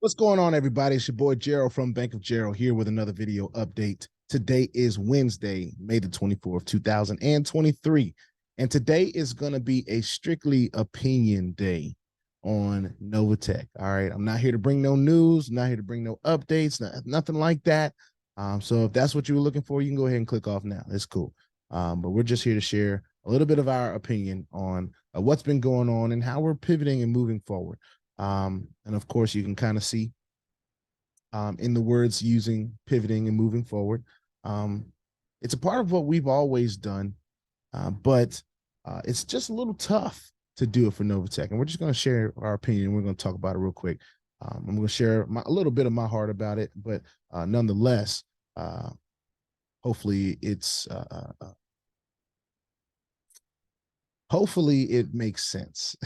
What's going on, everybody? It's your boy Gerald from Bank of Gerald here with another video update. Today is Wednesday, May the 24th, 2023. And today is going to be a strictly opinion day on Novatech. All right. I'm not here to bring no news, not here to bring no updates, nothing like that. So if that's what you were looking for, you can go ahead and click off now. It's cool. But we're just here to share a little bit of our opinion on what's been going on and how we're pivoting and moving forward. And of course, you can kind of see in the words using pivoting and moving forward. It's a part of what we've always done, but it's just a little tough to do it for Novatech. And we're just going to share our opinion. We're going to talk about it real quick. I'm going to share a little bit of my heart about it, but nonetheless, hopefully hopefully it makes sense.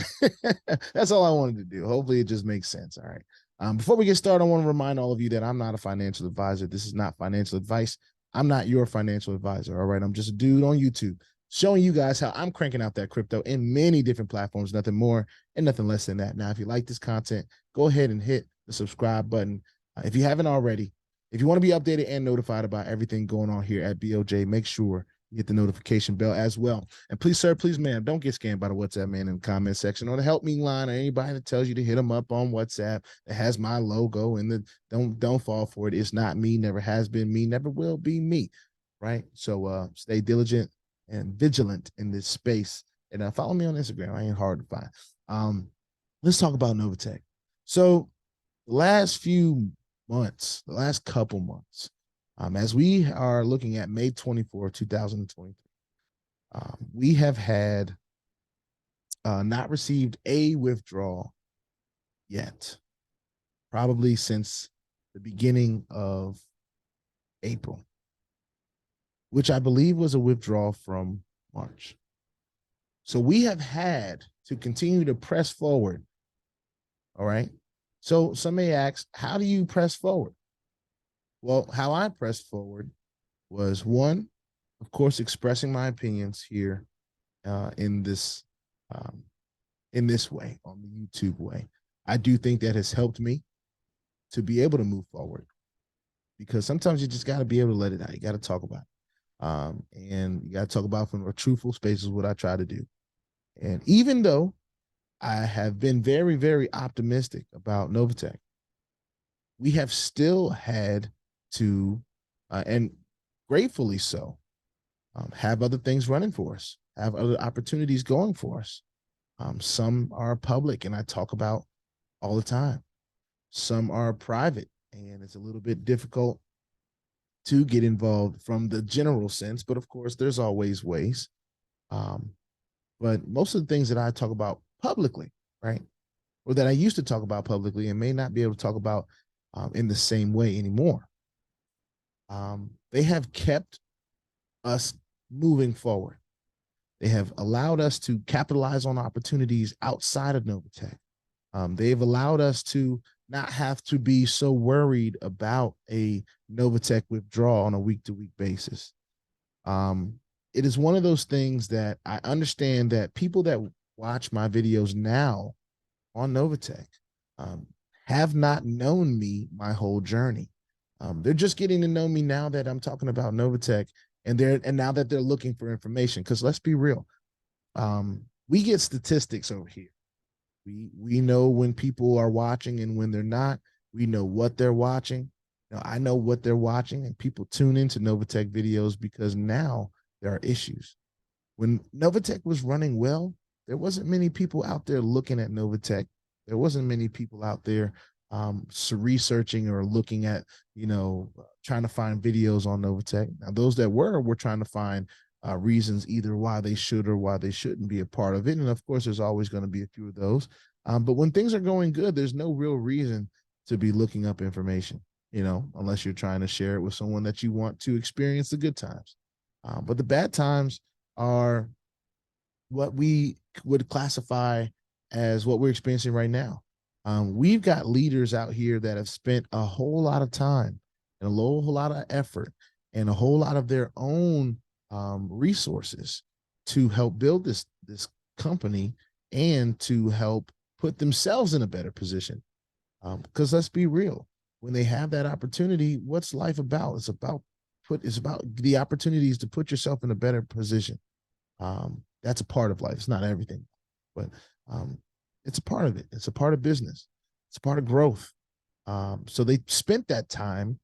That's all I wanted to do. Hopefully it just makes sense. All right. Before we get started, I want to remind all of you that I'm not a financial advisor. This is not financial advice. I'm not your financial advisor. All right. I'm just a dude on YouTube showing you guys how I'm cranking out that crypto in many different platforms, nothing more and nothing less than that. Now, if you like this content, go ahead and hit the subscribe button. If you haven't already, if you want to be updated and notified about everything going on here at BOJ, make sure hit the notification bell as well. And please, sir, please, ma'am, don't get scammed by the WhatsApp man in the comment section or the help me line or anybody that tells you to hit them up on WhatsApp that has my logo and the don't fall for it. It's not me, never has been me, never will be me. Right. So stay diligent and vigilant in this space. And follow me on Instagram. I ain't hard to find. Let's talk about Novatech. So the last few months, the last couple months, as we are looking at May 24, 2023, we have had not received a withdrawal yet, probably since the beginning of April, which I believe was a withdrawal from March. So we have had to continue to press forward. All right. So some may ask, how do you press forward? Well, how I pressed forward was one, of course, expressing my opinions here in this way, on the YouTube way. I do think that has helped me to be able to move forward, because sometimes you just got to be able to let it out. You got to talk about it. And you got to talk about from a truthful space is what I try to do. And even though I have been very, very optimistic about Novatech, we have still had to, and gratefully so, have other things running for us, have other opportunities going for us. Some are public, and I talk about all the time. Some are private, and it's a little bit difficult to get involved from the general sense, but of course, there's always ways. But most of the things that I talk about publicly, right, or that I used to talk about publicly and may not be able to talk about in the same way anymore, they have kept us moving forward. They have allowed us to capitalize on opportunities outside of Novatech. They've allowed us to not have to be so worried about a Novatech withdrawal on a week-to-week basis. It is one of those things that I understand that people that watch my videos now on Novatech have not known me my whole journey. They're just getting to know me now that I'm talking about Novatech, and now that they're looking for information. Because let's be real, we get statistics over here. We know when people are watching and when they're not. We know what they're watching. Now, I know what they're watching, and people tune into Novatech videos because now there are issues. When Novatech was running well, there wasn't many people out there looking at Novatech. There wasn't many people out there researching or looking at, trying to find videos on Novatech. Now, those that were trying to find reasons either why they should or why they shouldn't be a part of it. And of course, there's always going to be a few of those. But when things are going good, there's no real reason to be looking up information, unless you're trying to share it with someone that you want to experience the good times. But the bad times are what we would classify as what we're experiencing right now. We've got leaders out here that have spent a whole lot of time and a whole lot of effort and a whole lot of their own resources to help build this company and to help put themselves in a better position. Because let's be real, when they have that opportunity, what's life about? It's about the opportunities to put yourself in a better position. That's a part of life. It's not everything, but it's a part of it. It's a part of business. It's a part of growth. So they spent that time,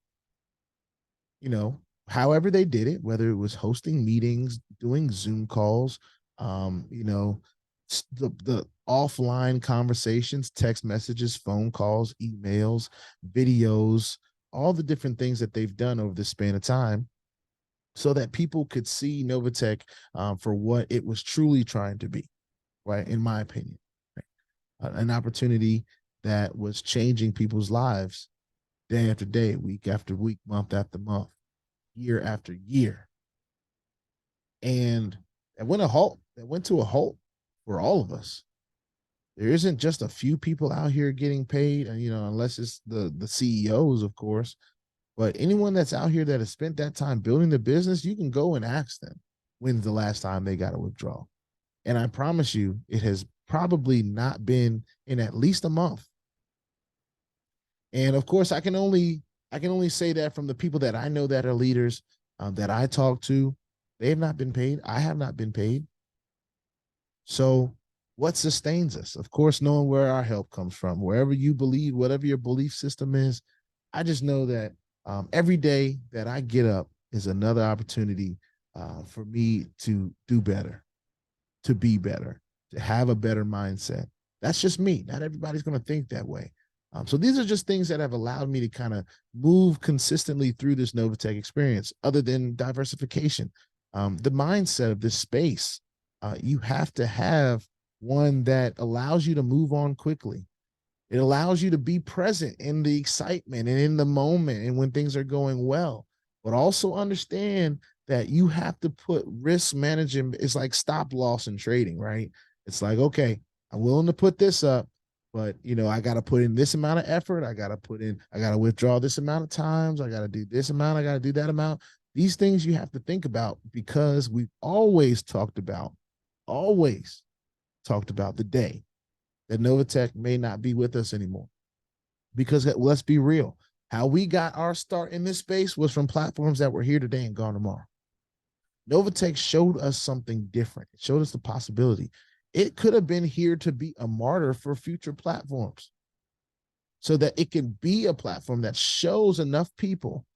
however they did it, whether it was hosting meetings, doing Zoom calls, the offline conversations, text messages, phone calls, emails, videos, all the different things that they've done over the span of time, so that people could see Novatech for what it was truly trying to be, right? In my opinion, right? An opportunity that was changing people's lives day after day, week after week, month after month, year after year. And it went to a halt for all of us. There isn't just a few people out here getting paid, and unless it's the CEOs, of course. But anyone that's out here that has spent that time building the business, you can go and ask them when's the last time they got a withdrawal. And I promise you, it has probably not been in at least a month. And of course, I can only say that from the people that I know that are leaders, that I talk to. They have not been paid. I have not been paid. So what sustains us? Of course, knowing where our help comes from, wherever you believe, whatever your belief system is. I just know that every day that I get up is another opportunity for me to do better, to be better, to have a better mindset. That's just me. Not everybody's going to think that way. So these are just things that have allowed me to kind of move consistently through this Novatech experience, other than diversification. The mindset of this space, you have to have one that allows you to move on quickly. It allows you to be present in the excitement and in the moment and when things are going well, but also understand that you have to put risk management. It's like stop loss in trading, right? It's like, okay, I'm willing to put this up, but I got to put in this amount of effort. I got to withdraw this amount of times. I got to do this amount. I got to do that amount. These things you have to think about, because we've always talked about the day that Novatech may not be with us anymore. Because let's be real, how we got our start in this space was from platforms that were here today and gone tomorrow. Novatech showed us something different. It showed us the possibility. It could have been here to be a martyr for future platforms, so that it can be a platform that shows enough people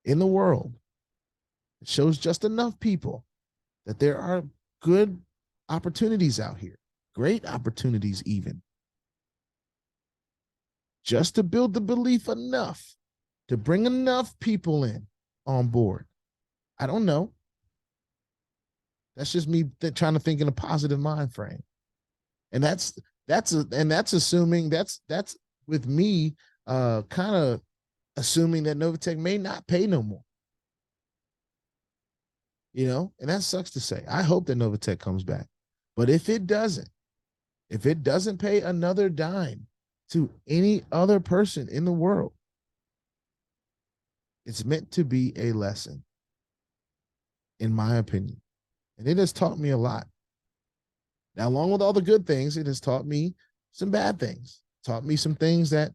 in the world, it shows just enough people that there are good opportunities out here, great opportunities even, just to build the belief enough to bring enough people in on board. I don't know. That's just me trying to think in a positive mind frame. And that's assuming that's with me kind of assuming that Novatech may not pay no more. And that sucks to say. I hope that Novatech comes back. But if it doesn't pay another dime to any other person in the world, it's meant to be a lesson, in my opinion. And it has taught me a lot. Now, along with all the good things, it has taught me some bad things. Taught me some things that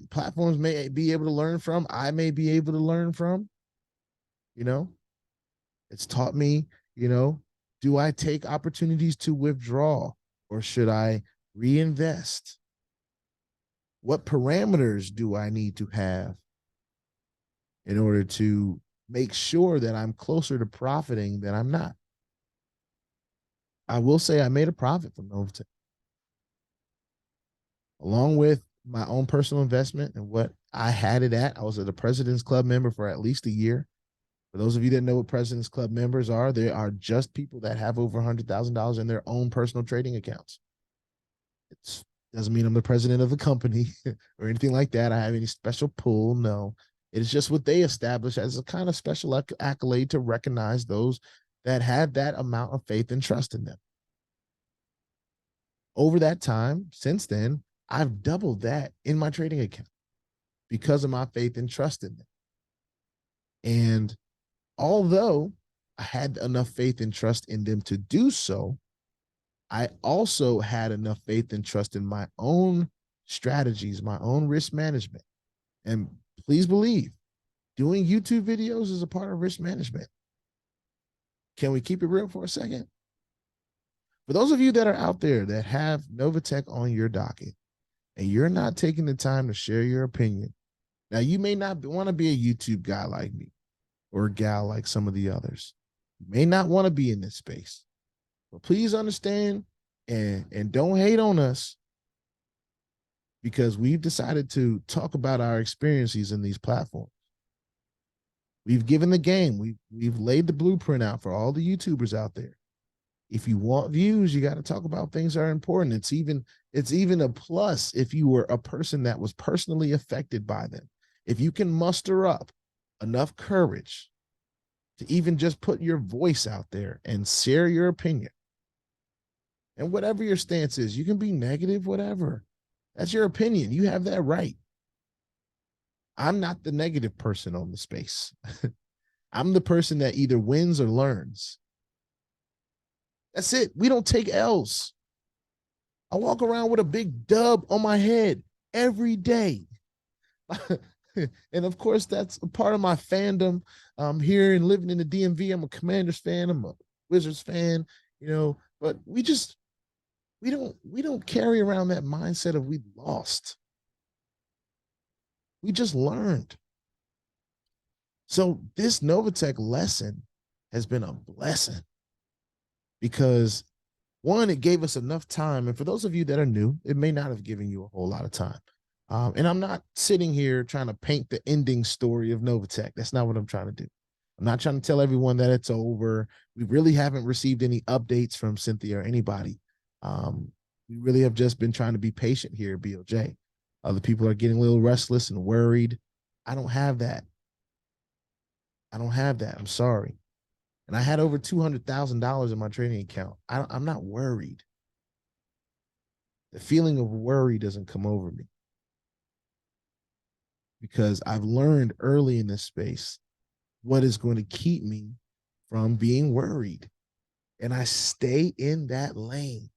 platforms may be able to learn from. I may be able to learn from. It's taught me, do I take opportunities to withdraw, or should I reinvest? What parameters do I need to have in order to make sure that I'm closer to profiting than I'm not? I will say I made a profit from Novatech, along with my own personal investment and what I had it at. I was a President's Club member for at least a year. For those of you that know what President's Club members are, they are just people that have over $100,000 in their own personal trading accounts. It doesn't mean I'm the president of the company or anything like that. I have any special pull. No, it is just what they established as a kind of special accolade to recognize those that had that amount of faith and trust in them. Over that time, since then, I've doubled that in my trading account because of my faith and trust in them. And although I had enough faith and trust in them to do so, I also had enough faith and trust in my own strategies, my own risk management. And please believe, doing YouTube videos is a part of risk management. Can we keep it real for a second? For those of you that are out there that have Novatech on your docket and you're not taking the time to share your opinion, now you may not want to be a YouTube guy like me or a gal like some of the others. You may not want to be in this space, but please understand and don't hate on us, because we've decided to talk about our experiences in these platforms. We've given the game. We've laid the blueprint out for all the YouTubers out there. If you want views, you got to talk about things that are important. It's even a plus if you were a person that was personally affected by them. If you can muster up enough courage to even just put your voice out there and share your opinion. And whatever your stance is, you can be negative, whatever. That's your opinion. You have that right. I'm not the negative person on the space. I'm the person that either wins or learns. That's it. We don't take L's. I walk around with a big dub on my head every day. And of course, that's a part of my fandom. Here and living in the DMV, I'm a Commanders fan. I'm a Wizards fan, but we don't carry around that mindset of we lost. We just learned. So this Novatech lesson has been a blessing because, one, it gave us enough time. And for those of you that are new, it may not have given you a whole lot of time. And I'm not sitting here trying to paint the ending story of Novatech. That's not what I'm trying to do. I'm not trying to tell everyone that it's over. We really haven't received any updates from Cynthia or anybody. We really have just been trying to be patient here at BOJ. Other people are getting a little restless and worried. I don't have that. I'm sorry. And I had over $200,000 in my trading account. I'm not worried. The feeling of worry doesn't come over me because I've learned early in this space what is going to keep me from being worried. And I stay in that lane.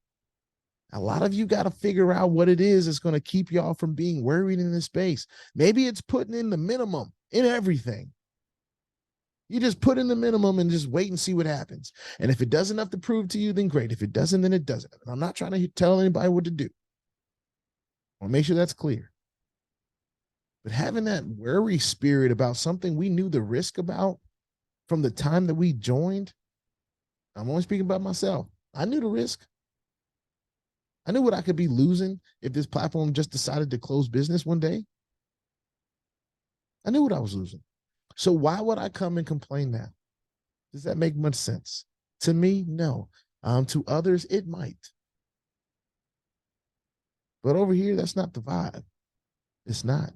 A lot of you got to figure out what it is that's going to keep y'all from being worried in this space. Maybe it's putting in the minimum in everything. You just put in the minimum and just wait and see what happens. And if it does enough to prove to you, then great. If it doesn't, then it doesn't. And I'm not trying to tell anybody what to do. I want to make sure that's clear. But having that worry spirit about something we knew the risk about from the time that we joined, I'm only speaking about myself. I knew the risk. I knew what I could be losing if this platform just decided to close business one day. I knew what I was losing. So why would I come and complain now? Does that make much sense? To me, no. To others, it might. But over here, that's not the vibe. It's not.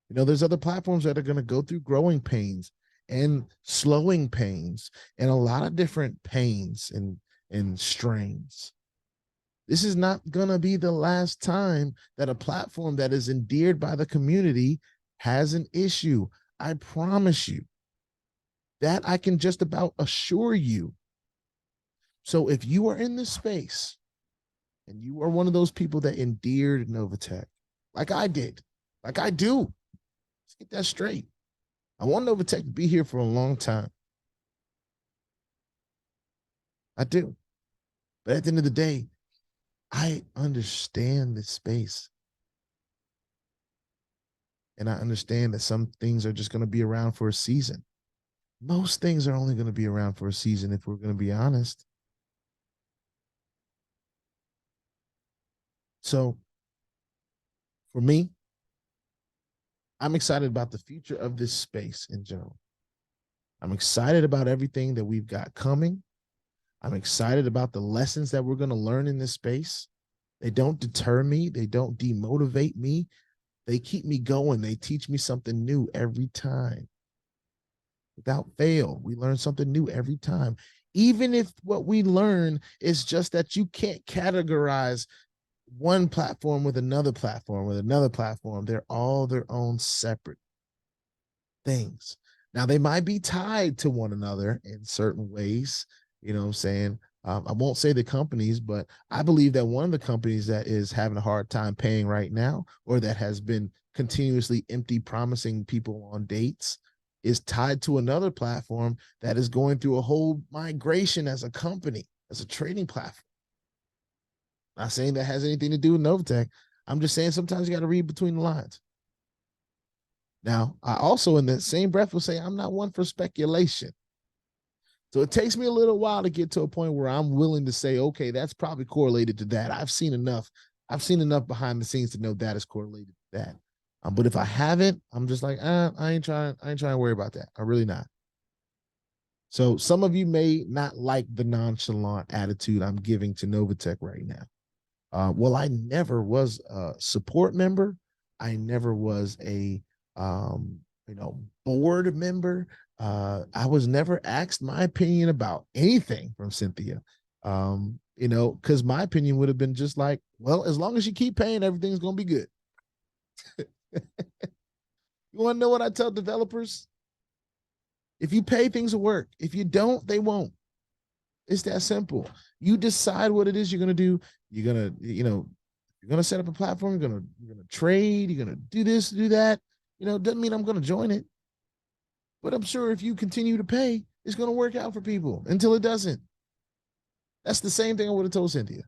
There's other platforms that are going to go through growing pains and slowing pains and a lot of different pains and strains. This is not going to be the last time that a platform that is endeared by the community has an issue. I promise you that. I can just about assure you. So if you are in this space and you are one of those people that endeared Novatech, like I did, like I do, let's get that straight. I want Novatech to be here for a long time. I do. But at the end of the day, I understand this space. And I understand that some things are just going to be around for a season. Most things are only going to be around for a season if we're going to be honest. So for me, I'm excited about the future of this space in general. I'm excited about everything that we've got coming. I'm excited about the lessons that we're going to learn in this space. They don't deter me. They don't demotivate me. They keep me going. They teach me something new every time. Without fail, we learn something new every time. Even if what we learn is just that you can't categorize one platform with another platform with another platform. They're all their own separate things. Now, they might be tied to one another in certain ways, you know what I'm saying? I won't say the companies, but I believe that one of the companies that is having a hard time paying right now, or that has been continuously empty promising people on dates, is tied to another platform that is going through a whole migration as a company, as a trading platform. Not saying that has anything to do with Novatech. I'm just saying sometimes you got to read between the lines. Now, I also, in the same breath, will say I'm not one for speculation. So it takes me a little while to get to a point where I'm willing to say, okay, that's probably correlated to that. I've seen enough behind the scenes to know that is correlated to that. But if I haven't, I'm just like, I ain't trying to worry about that. I'm really not. So some of you may not like the nonchalant attitude I'm giving to Novatech right now. Well, I never was a support member. I never was a board member. I was never asked my opinion about anything from Cynthia. Because my opinion would have been just like, well, as long as you keep paying, everything's gonna be good. You want to know what I tell developers? If you pay, things will work. If you don't, they won't. It's that simple. You decide what it is you're gonna do. You're gonna set up a platform. You're gonna trade. You're gonna do this, do that. Doesn't mean I'm gonna join it, but I'm sure if you continue to pay, it's gonna work out for people until it doesn't. That's the same thing I would have told Cynthia.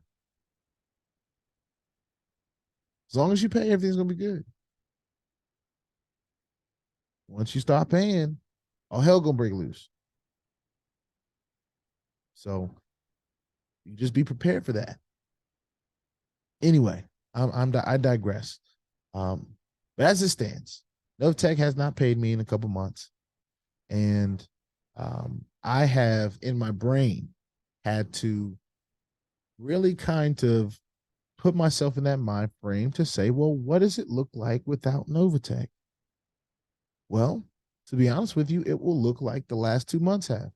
As long as you pay, everything's gonna be good. Once you stop paying, all hell gonna break loose. So you just be prepared for that. Anyway, I digress. But as it stands, Novatech has not paid me in a couple months, and I have in my brain had to really kind of put myself in that mind frame to say, well, what does it look like without Novatech? Well, to be honest with you, it will look like the last 2 months have.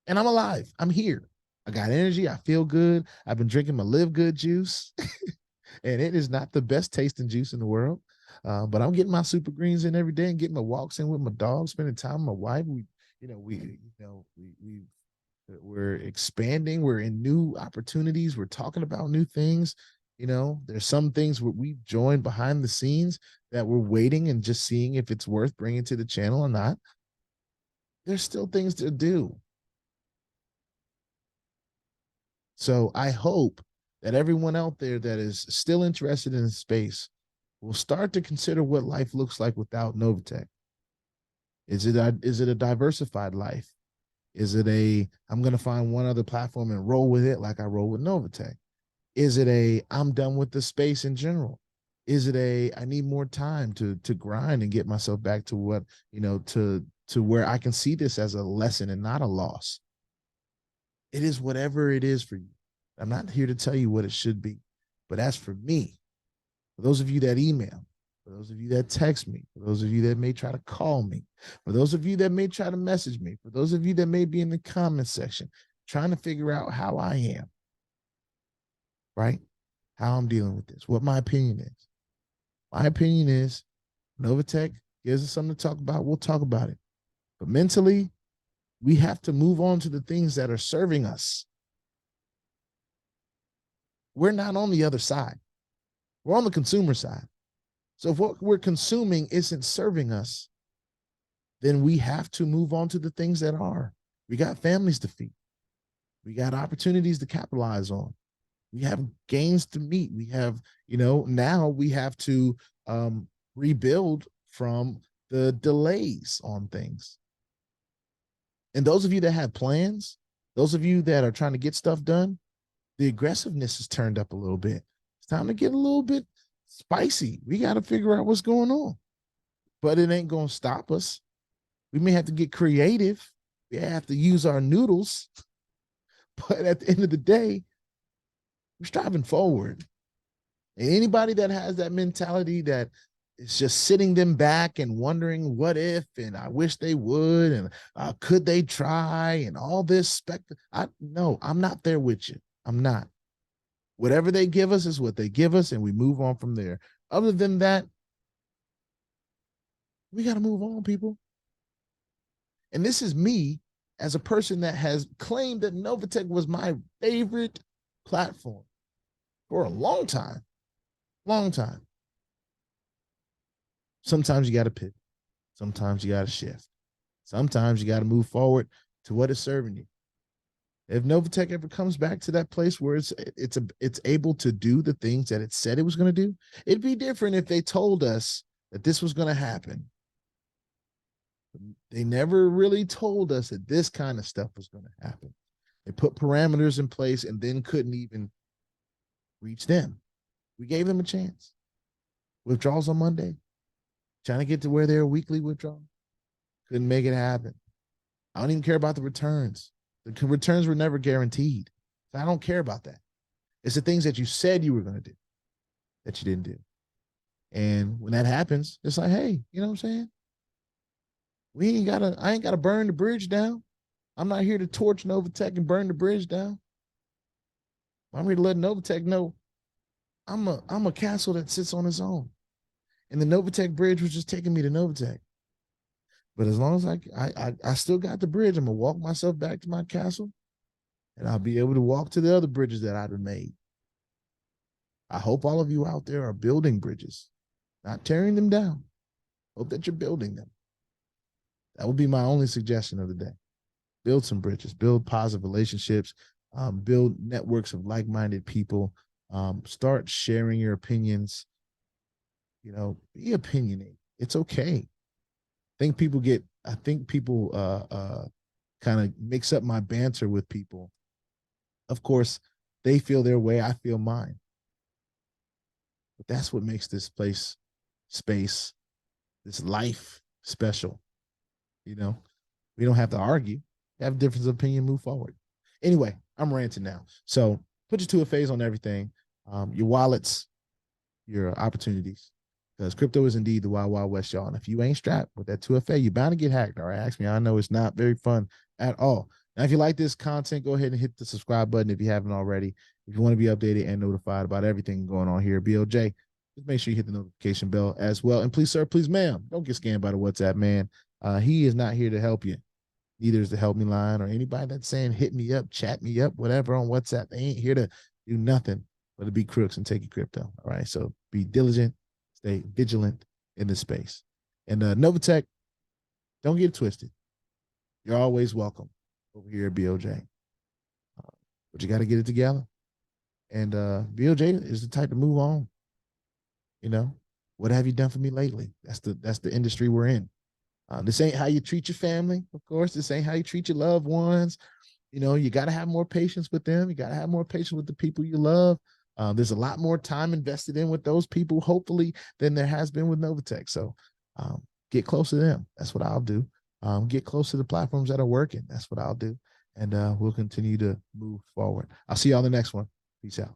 And I'm alive. I'm here. I got energy. I feel good. I've been drinking my Live Good juice, and it is not the best tasting juice in the world. But I'm getting my super greens in every day and getting my walks in with my dog, spending time with my wife. We're expanding. We're in new opportunities. We're talking about new things. There's some things where we've joined behind the scenes that we're waiting and just seeing if it's worth bringing to the channel or not. There's still things to do. So I hope that everyone out there that is still interested in space will start to consider what life looks like without Novatech. Is it a diversified life? Is it I'm going to find one other platform and roll with it like I roll with Novatech? Is it I'm done with the space in general? Is it I need more time to grind and get myself back to what, to where I can see this as a lesson and not a loss? It is whatever it is for you. I'm not here to tell you what it should be. But as for me, for those of you that email, for those of you that text me, for those of you that may try to call me, for those of you that may try to message me, for those of you that may be in the comment section trying to figure out how I am, right? How I'm dealing with this, what my opinion is. My opinion is Novatech gives us something to talk about. We'll talk about it. But mentally, we have to move on to the things that are serving us. We're not on the other side. We're on the consumer side. So if what we're consuming isn't serving us, then we have to move on to the things that are. We got families to feed. We got opportunities to capitalize on. We have gains to meet. We have, now we have to rebuild from the delays on things. And those of you that have plans, those of you that are trying to get stuff done, the aggressiveness is turned up a little bit. It's time to get a little bit spicy. We got to figure out what's going on. But it ain't going to stop us. We may have to get creative. We have to use our noodles. But at the end of the day, we're striving forward. And anybody that has that mentality that is just sitting them back and wondering what if, and I wish they would, and could they try, and all this no, I'm not there with you. I'm not. Whatever they give us is what they give us, and we move on from there. Other than that, we got to move on, people. And this is me as a person that has claimed that Novatech was my favorite platform for a long time, sometimes you got to pivot. Sometimes you got to shift. Sometimes you got to move forward to what is serving you. If Novatech ever comes back to that place where it's able to do the things that it said it was going to do, it'd be different if they told us that this was going to happen. They never really told us that this kind of stuff was going to happen. They put parameters in place and then couldn't even reach them. We gave them a chance. Withdrawals on Monday, trying to get to where they're weekly withdrawal. Couldn't make it happen. I don't even care about the returns. The returns were never guaranteed. So I don't care about that. It's the things that you said you were going to do that you didn't do. And when that happens, it's like, hey, you know what I'm saying? I ain't gotta burn the bridge down. I'm not here to torch Novatech and burn the bridge down. I'm here to let Novatech know I'm a castle that sits on its own. And the Novatech bridge was just taking me to Novatech. But as long as I still got the bridge, I'm gonna walk myself back to my castle, and I'll be able to walk to the other bridges that I've made. I hope all of you out there are building bridges, not tearing them down. Hope that you're building them. That would be my only suggestion of the day. Build some bridges, build positive relationships, build networks of like-minded people, start sharing your opinions. You know, be opinionated. It's okay. I think people kind of mix up my banter with people. Of course, they feel their way, I feel mine. But that's what makes this space, this life special. You know, we don't have to argue, have a difference of opinion, move forward. Anyway, I'm ranting now. So put your 2FAs on everything, your wallets, your opportunities, because crypto is indeed the wild, wild west, y'all. And if you ain't strapped with that 2FA, you're bound to get hacked. All right, ask me. I know it's not very fun at all. Now, if you like this content, go ahead and hit the subscribe button if you haven't already. If you want to be updated and notified about everything going on here at BOJ, just make sure you hit the notification bell as well. And please, sir, please, ma'am, don't get scammed by the WhatsApp man. He is not here to help you. Neither is the help me line or anybody that's saying hit me up, chat me up, whatever on WhatsApp. They ain't here to do nothing but to be crooks and take your crypto. All right. So be diligent, stay vigilant in this space. And Novatech, don't get it twisted. You're always welcome over here at BOJ. But you got to get it together. And BOJ is the type to move on. You know, what have you done for me lately? That's the industry we're in. This ain't how you treat your family, of course. This ain't how you treat your loved ones. You know, you got to have more patience with them. You got to have more patience with the people you love. There's a lot more time invested in with those people, hopefully, than there has been with Novatech. So get close to them. That's what I'll do. Get close to the platforms that are working. That's what I'll do. And we'll continue to move forward. I'll see you on the next one. Peace out.